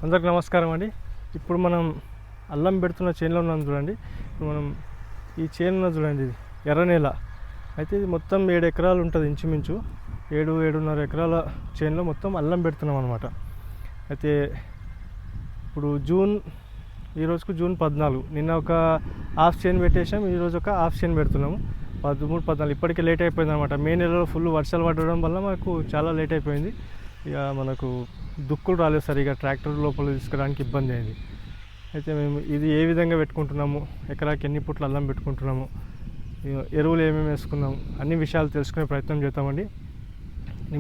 అందరికి నమస్కారం అండి. ఇప్పుడు మనం అల్లం పెడుతున్న చేనులో ఉన్నాం చూడండి. ఇప్పుడు మనం ఈ చేను ఉన్న చూడండి, ఇది ఎర్ర నేల. అయితే ఇది మొత్తం 7 ఎకరాలు ఉంటుంది, ఇంచుమించు 7-7.5 ఎకరాల చేనులో మొత్తం అల్లం పెడుతున్నాం అనమాట. అయితే ఇప్పుడు ఈ రోజుకు జూన్ 14. నిన్న ఒక హాఫ్ చేను పెట్టేసాం, ఈరోజు ఒక హాఫ్ చేను పెడుతున్నాము. 13-14 ఇప్పటికే లేట్ అయిపోయింది అనమాట. మే నెలలో ఫుల్ వర్షాలు పడడం వల్ల మనకు చాలా లేట్ అయిపోయింది. ఇక మనకు దుక్కులు రాలేదు సరిగా, ట్రాక్టర్ లోపల తీసుకురావడానికి ఇబ్బంది అయింది. అయితే మేము ఇది ఏ విధంగా పెట్టుకుంటున్నాము, ఎకరాకి ఎన్ని పుట్లు అల్లం పెట్టుకుంటున్నాము, ఎరువులు ఏమేమి వేసుకున్నాము, అన్ని విషయాలు తెలుసుకునే ప్రయత్నం చేద్దామండి.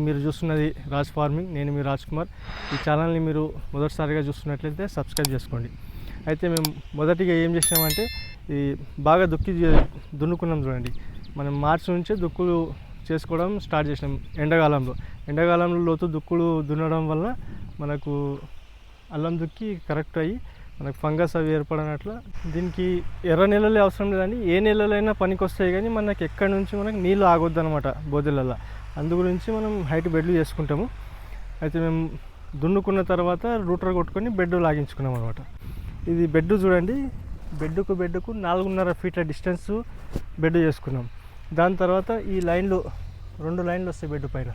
మీరు చూస్తున్నది రాజ్ ఫార్మింగ్, నేను మీ రాజ్ కుమార్. ఈ ఛానల్ని మీరు మొదటిసారిగా చూస్తున్నట్లయితే సబ్స్క్రైబ్ చేసుకోండి. అయితే మేము మొదటిగా ఏం చేసామంటే ఈ బాగా దున్నుకున్నాం చూడండి. మనం మార్చి నుంచే దుక్కులు చేసుకోవడం స్టార్ట్ చేసినాం. ఎండాకాలంలో లోతు దుక్కులు దున్నడం వల్ల మనకు అల్లం దుక్కి కరెక్ట్ అయ్యి మనకు ఫంగస్ అవి ఏర్పడనట్ల. దీనికి ఎర్ర నెలలే అవసరం లేదండి, ఏ నెలలైనా పనికి వస్తాయి. కానీ మనకి ఎక్కడి నుంచి మనకు నీళ్ళు ఆగొద్దు అనమాట బోదెలలో. అందు గురించి మనం హైట్ బెడ్లు చేసుకుంటాము. అయితే మేము దున్నుకున్న తర్వాత రూటర్ కొట్టుకొని బెడ్ లాగించుకున్నాం అనమాట. ఇది బెడ్ చూడండి, బెడ్కు 4.5 ఫీట్ల డిస్టెన్స్ బెడ్ చేసుకున్నాం. దాని తర్వాత ఈ లైన్లు 2 లైన్లు వస్తాయి బెడ్ పైన.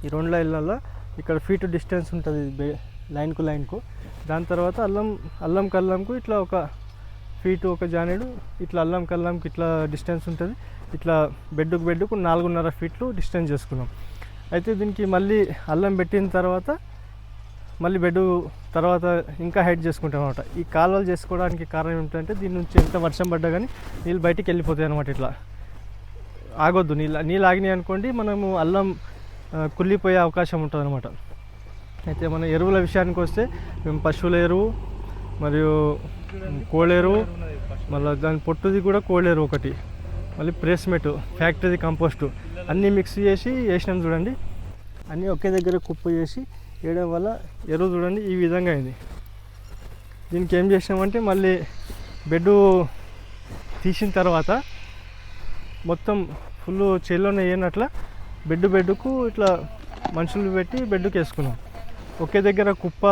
ఈ 2 లైన్లలో ఇక్కడ ఫీట్ డిస్టెన్స్ ఉంటుంది లైన్కు. దాని తర్వాత అల్లంకు ఇట్లా ఒక ఫీటు ఒక జానేడు, ఇట్లా అల్లంకి ఇట్లా డిస్టెన్స్ ఉంటుంది. ఇట్లా బెడ్కు 4.5 ఫీట్లు డిస్టెన్స్ చేసుకున్నాం. అయితే దీనికి మళ్ళీ అల్లం పెట్టిన తర్వాత మళ్ళీ బెడ్ తర్వాత ఇంకా హైట్ చేసుకుంటాం అనమాట. ఈ కాలువలు చేసుకోవడానికి కారణం ఏమిటంటే దీని నుంచి ఎంత వర్షం పడ్డా కానీ నీళ్ళు బయటికి వెళ్ళిపోతాయి అనమాట. ఇట్లా ఆగొద్దు, నీళ్ళు ఆగినాయి అనుకోండి మనము అల్లం కుళ్ళిపోయే అవకాశం ఉంటుంది అనమాట. అయితే మన ఎరువుల విషయానికి వస్తే మేము పశువుల ఎరువు మరియు కోళ్ళెరువు, మళ్ళీ దాని పొట్టుది కూడా కోళ్ళెరువు ఒకటి, మళ్ళీ ప్రేస్మెట్, ఫ్యాక్టరీ కంపోస్టు అన్నీ మిక్స్ చేసి వేసినాం చూడండి. అన్నీ ఒకే దగ్గర కుప్ప చేసి వేయడం వల్ల ఎరువు చూడండి ఈ విధంగా అయింది. దీనికి ఏం చేసామంటే మళ్ళీ బెడ్ తీసిన తర్వాత మొత్తం ఫుల్ చేలోనే వేయనట్ల బెడ్కు ఇట్లా మనుషులు పెట్టి బెడ్కి వేసుకున్నాం. ఒకే దగ్గర కుప్ప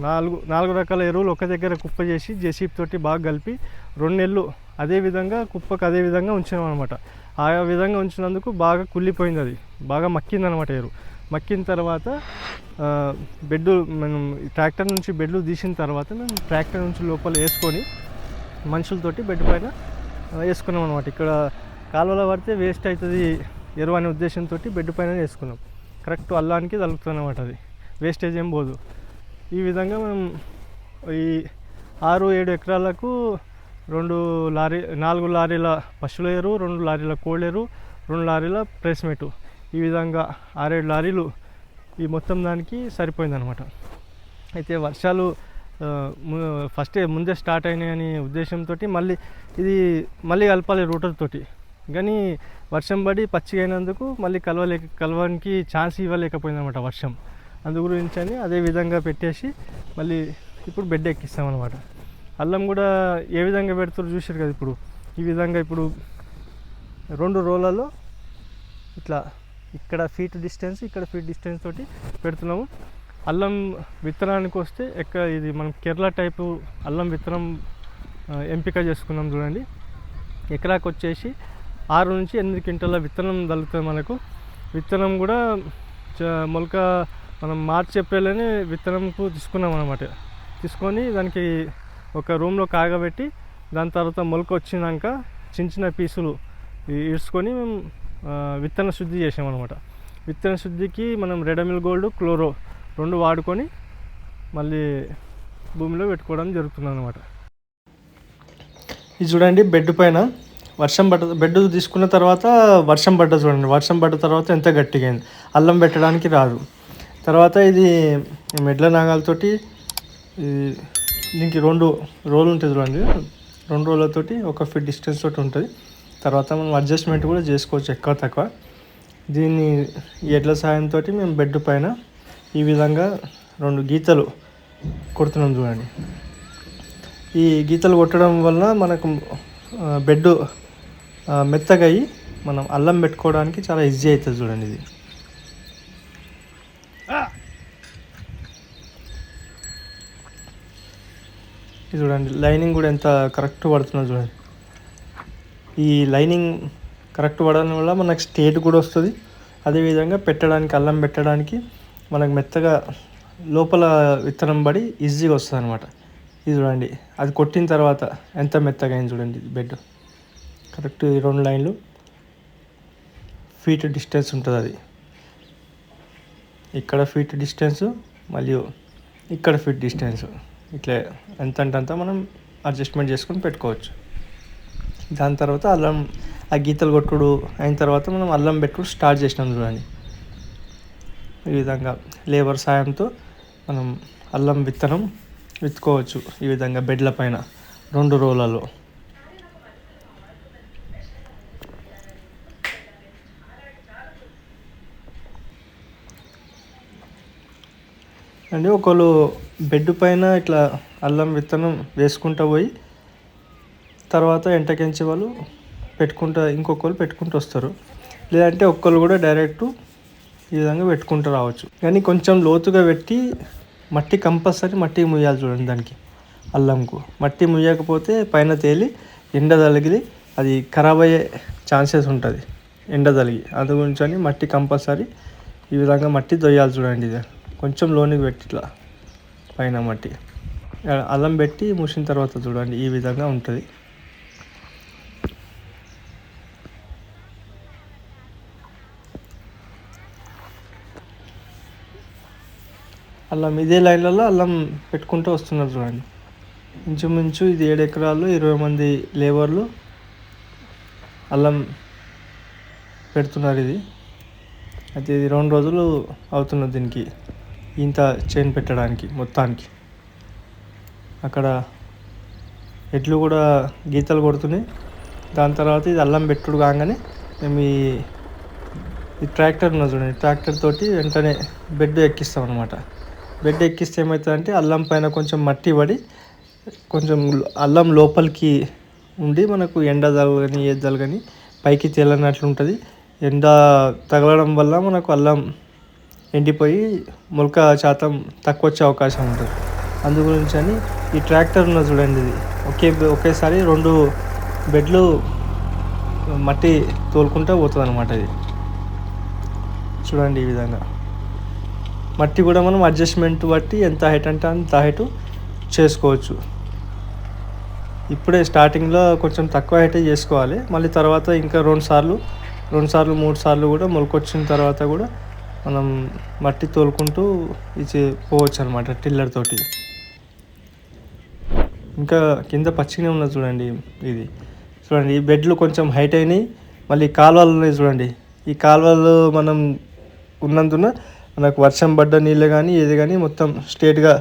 4 రకాల ఎరువులు ఒకే దగ్గర కుప్ప చేసి జేసీబీ తోటి బాగా కలిపి 2 నెలలు అదే విధంగా ఉంచినాం అనమాట. ఆ విధంగా ఉంచినందుకు బాగా కుళ్ళిపోయింది, అది బాగా మక్కింది అనమాట. మక్కిన తర్వాత మనం ట్రాక్టర్ నుంచి బెడ్లు తీసిన తర్వాత మేము ట్రాక్టర్ నుంచి లోపల వేసుకొని మనుషులతోటి బెడ్ పైన వేసుకున్నాం అనమాట. ఇక్కడ కాలువలో పడితే వేస్ట్ అవుతుంది ఎరువు అనే ఉద్దేశంతో బెడ్ పైన వేసుకున్నాం. కరెక్ట్ అల్లానికి తలుపుతుంది అనమాట, అది వేస్టేజ్ ఏం పోదు. ఈ విధంగా మనం ఈ 6-7 ఎకరాలకు 4 లారీల పశువుల ఎరువు, 2 లారీల కోళ్ళెరువు, 2 లారీల ప్రెస్మెటు, ఈ విధంగా 6-7 లారీలు ఈ మొత్తం దానికి సరిపోయిందనమాట. అయితే వర్షాలు ముందే స్టార్ట్ అయినాయని ఉద్దేశంతో మళ్ళీ కలపాలి రూటర్ తోటి. కానీ వర్షం పడి పచ్చిగా అయినందుకు మళ్ళీ కలవడానికి ఛాన్స్ ఇవ్వలేకపోయిందనమాట వర్షం. అందు గురించి అని అదే విధంగా పెట్టేసి మళ్ళీ ఇప్పుడు బెడ్ ఎక్కిస్తామన్నమాట. అల్లం కూడా ఏ విధంగా పెడతారో చూసారు కదా. ఈ విధంగా 2 రోలలో ఇట్లా ఇక్కడ ఫీట్ డిస్టెన్స్ తోటి పెడుతున్నాము. అల్లం విత్తనానికి వస్తే ఇది మనం కేరళ టైపు అల్లం విత్తనం ఎంపిక చేసుకున్నాం చూడండి. ఎకరాకు వచ్చేసి 6-8 క్వింటాల విత్తనం తగులుతుంది మనకు. విత్తనం కూడా మొలక మనం మార్చి ఏప్రిల్లోనే విత్తనంకు తీసుకున్నాం అనమాట. తీసుకొని దానికి ఒక రూమ్లో కాగబెట్టి దాని తర్వాత మొలక వచ్చినాక చిన్న పీసులు ఇడ్చుకొని మేము విత్తన శుద్ధి చేసామన్నమాట. విత్తన శుద్ధికి మనం రెడమిల్ గోల్డ్, క్లోరో 2 వాడుకొని మళ్ళీ భూమిలో పెట్టుకోవడం జరుగుతుంది అనమాట. ఇది చూడండి, బెడ్ పైన బెడ్ తీసుకున్న తర్వాత వర్షం పడ్డ చూడండి. వర్షం పడ్డ తర్వాత ఎంత గట్టిగా అయింది, అల్లం పెట్టడానికి రాదు. తర్వాత ఇది మెడ్ల నాగాలతోటి దీనికి 2 రోలు ఉంటుంది చూడండి. 2 రోలతోటి 1 ఫీట్ డిస్టెన్స్ తోటి ఉంటుంది. తర్వాత మనం అడ్జస్ట్మెంట్ కూడా చేసుకోవచ్చు ఎక్కువ తక్కువ. దీన్ని ఎడ్ల సాయంతో మేము బెడ్ పైన ఈ విధంగా 2 గీతలు కొడుతున్నాం చూడండి. ఈ గీతలు కొట్టడం వల్ల మనకు బెడ్ మెత్తగా అయ్యి మనం అల్లం పెట్టుకోవడానికి చాలా ఈజీ అవుతుంది చూడండి. ఇది ఇది చూడండి లైనింగ్ కూడా ఎంత కరెక్ట్ పడుతుందో చూడండి. ఈ లైనింగ్ కరెక్ట్ పడడం వల్ల మనకు స్ట్రేట్ కూడా వస్తుంది. అదేవిధంగా పెట్టడానికి అల్లం పెట్టడానికి మనకు మెత్తగా లోపల విత్తనం పడి ఈజీగా వస్తుంది అనమాట. ఇది చూడండి అది కొట్టిన తర్వాత ఎంత మెత్తగా అయింది చూడండి. బెడ్ కరెక్ట్ 2 లైన్లు ఫీట్ డిస్టెన్స్ ఉంటుంది. అది ఇక్కడ ఫీట్ డిస్టెన్స్ మరియు ఇక్కడ ఫీట్ డిస్టెన్స్ ఇట్లా ఎంత అంటే అంత మనం అడ్జస్ట్మెంట్ చేసుకొని పెట్టుకోవచ్చు. దాని తర్వాత అల్లం ఆ గీతలు కొట్టుడు అయిన తర్వాత మనం అల్లం పెట్టుడు స్టార్ట్ చేసినాం చూడండి. ఈ విధంగా లేబర్ సాయంతో మనం అల్లం విత్తనం విత్తుకోవచ్చు. ఈ విధంగా బెడ్ల పైన 2 రోలలో. అండి ఒకళ్ళు బెడ్ పైన ఇట్లా అల్లం విత్తనం వేసుకుంటూ పోయి తర్వాత ఎంటకెంచి వాళ్ళు ఇంకొకళ్ళు పెట్టుకుంటూ వస్తారు. లేదంటే ఒక్కళ్ళు కూడా డైరెక్ట్ ఈ విధంగా పెట్టుకుంటూ రావచ్చు. కానీ కొంచెం లోతుగా పెట్టి మట్టి కంపల్సరీ మట్టి ముయ్యాలి చూడండి. దానికి అల్లంకు మట్టి ముయ్యకపోతే పైన తేలి ఎండ తగిలి అది ఖరాబ్ అయ్యే ఛాన్సెస్ ఉంటుంది. ఎండ తగిలి అందు గురించి మట్టి కంపల్సరీ ఈ విధంగా మట్టి దొయ్యాలి చూడండి. ఇది కొంచెం లోనికి పెట్టి ఇట్లా పైన మట్టి అల్లం పెట్టి మూసిన తర్వాత చూడండి ఈ విధంగా ఉంటుంది. అల్లం ఇదే లైన్లలో అల్లం పెట్టుకుంటూ వస్తున్నారు చూడండి. ఇంచుమించు ఇది 7 ఎకరాలు 20 మంది లేబర్లు అల్లం పెడుతున్నారు. ఇది అయితే ఇది 2 రోజులు అవుతున్నది దీనికి ఇంత చైన్ పెట్టడానికి మొత్తానికి. అక్కడ ఎడ్లు కూడా గీతలు కొడుతున్నాయి. దాని తర్వాత ఇది అల్లం పెట్టుడు కాగానే మేము ఈ ట్రాక్టర్ ఉన్నది చూడండి. ట్రాక్టర్ తోటి వెంటనే బెడ్ ఎక్కిస్తాం అనమాట. బెడ్ ఎక్కిస్తే ఏమవుతుందంటే అల్లం పైన కొంచెం మట్టి పడి కొంచెం అల్లం లోపలికి ఉండి మనకు ఎండ తగలని ఏది తగలని పైకి తేలనట్లు ఉంటుంది. ఎండ తగలడం వల్ల మనకు అల్లం ఎండిపోయి మొలక శాతం తక్కువ వచ్చే అవకాశం ఉంటుంది. అందు గురించి ఈ ట్రాక్టర్ ఉన్నది చూడండి. ఇది ఒకేసారి 2 బెడ్లు మట్టి తోలుకుంటూ పోతుంది అనమాట. ఇది చూడండి ఈ విధంగా మట్టి కూడా మనం అడ్జస్ట్మెంట్ బట్టి ఎంత హైట్ అంటే అంత హైట్ చేసుకోవచ్చు. ఇప్పుడే స్టార్టింగ్లో కొంచెం తక్కువ హైట్ చేసుకోవాలి. మళ్ళీ తర్వాత ఇంకా 2 సార్లు 3 సార్లు కూడా మొలకొచ్చిన తర్వాత కూడా మనం మట్టి తోలుకుంటూ పోవచ్చు అనమాట టిల్లర్ తోటి. ఇంకా కింద పచ్చిగానే ఉన్నది చూడండి. ఇది చూడండి ఈ బెడ్లు కొంచెం హైట్ అయినాయి. మళ్ళీ కాలువలు ఉన్నాయి చూడండి. ఈ కాలువలు మనం ఉన్నందున మనకు వర్షం పడ్డ నీళ్ళు కానీ ఏది కానీ మొత్తం స్ట్రేట్గా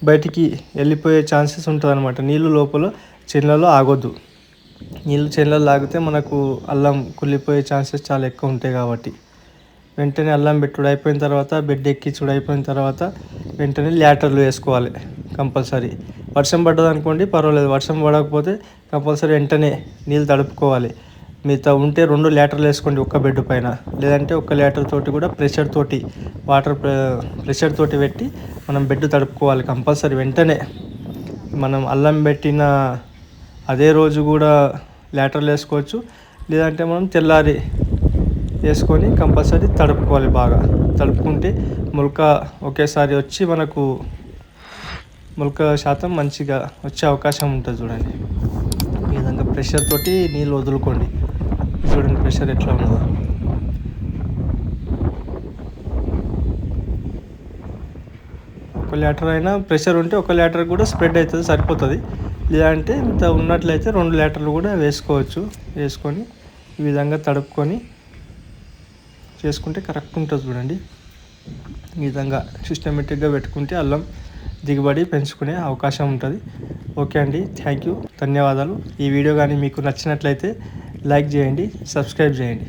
బయటికి వెళ్ళిపోయే ఛాన్సెస్ ఉంటుంది అనమాట. నీళ్ళు లోపల చేనులలో ఆగొద్దు. నీళ్ళు చేనులలో ఆగితే మనకు అల్లం కుళ్ళిపోయే ఛాన్సెస్ చాలా ఎక్కువ ఉంటాయి. కాబట్టి వెంటనే అల్లం పెట్టుడు అయిపోయిన తర్వాత బెడ్ ఎక్కించుడు అయిపోయిన తర్వాత వెంటనే ల్యాటర్లు వేసుకోవాలి కంపల్సరీ. వర్షం పడ్డది అనుకోండి పర్వాలేదు. వర్షం పడకపోతే కంపల్సరీ వెంటనే నీళ్ళు తడుపుకోవాలి. మిగతా ఉంటే 2 ల్యాటర్లు వేసుకోండి ఒక్క బెడ్ పైన. లేదంటే ఒక్క ల్యాటర్ తోటి కూడా వాటర్ ప్రెషర్ తోటి పెట్టి మనం బెడ్ తడుపుకోవాలి కంపల్సరీ. వెంటనే మనం అల్లం పెట్టిన అదే రోజు కూడా ల్యాటర్లు వేసుకోవచ్చు. లేదంటే మనం తెల్లారి వేసుకొని కంపల్సరీ తడుపుకోవాలి. బాగా తడుపుకుంటే మొలక ఒకేసారి వచ్చి మనకు మొలక శాతం మంచిగా వచ్చే అవకాశం ఉంటుంది. చూడండి ఈ విధంగా ప్రెషర్ తోటి నీళ్ళు వదులుకోండి. చూడండి ప్రెషర్ ఎట్లా ఉన్నదో. ఒక లీటర్ అయినా ప్రెషర్ ఉంటే ఒక లీటర్ కూడా స్ప్రెడ్ అవుతుంది, సరిపోతుంది. లేదంటే ఇంత ఉన్నట్లయితే 2 లీటర్లు కూడా వేసుకొని ఈ విధంగా తడుపుకొని చేసుకుంటే కరెక్ట్ ఉంటుంది. చూడండి ఈ విధంగా సిస్టమేటిక్గా పెట్టుకుంటే అల్లం దిగుబడి పెంచుకునే అవకాశం ఉంటుంది. ఓకే అండి, థ్యాంక్ యూ, ధన్యవాదాలు. ఈ వీడియో కానీ మీకు నచ్చినట్లయితే లైక్ చేయండి, సబ్స్క్రైబ్ చేయండి.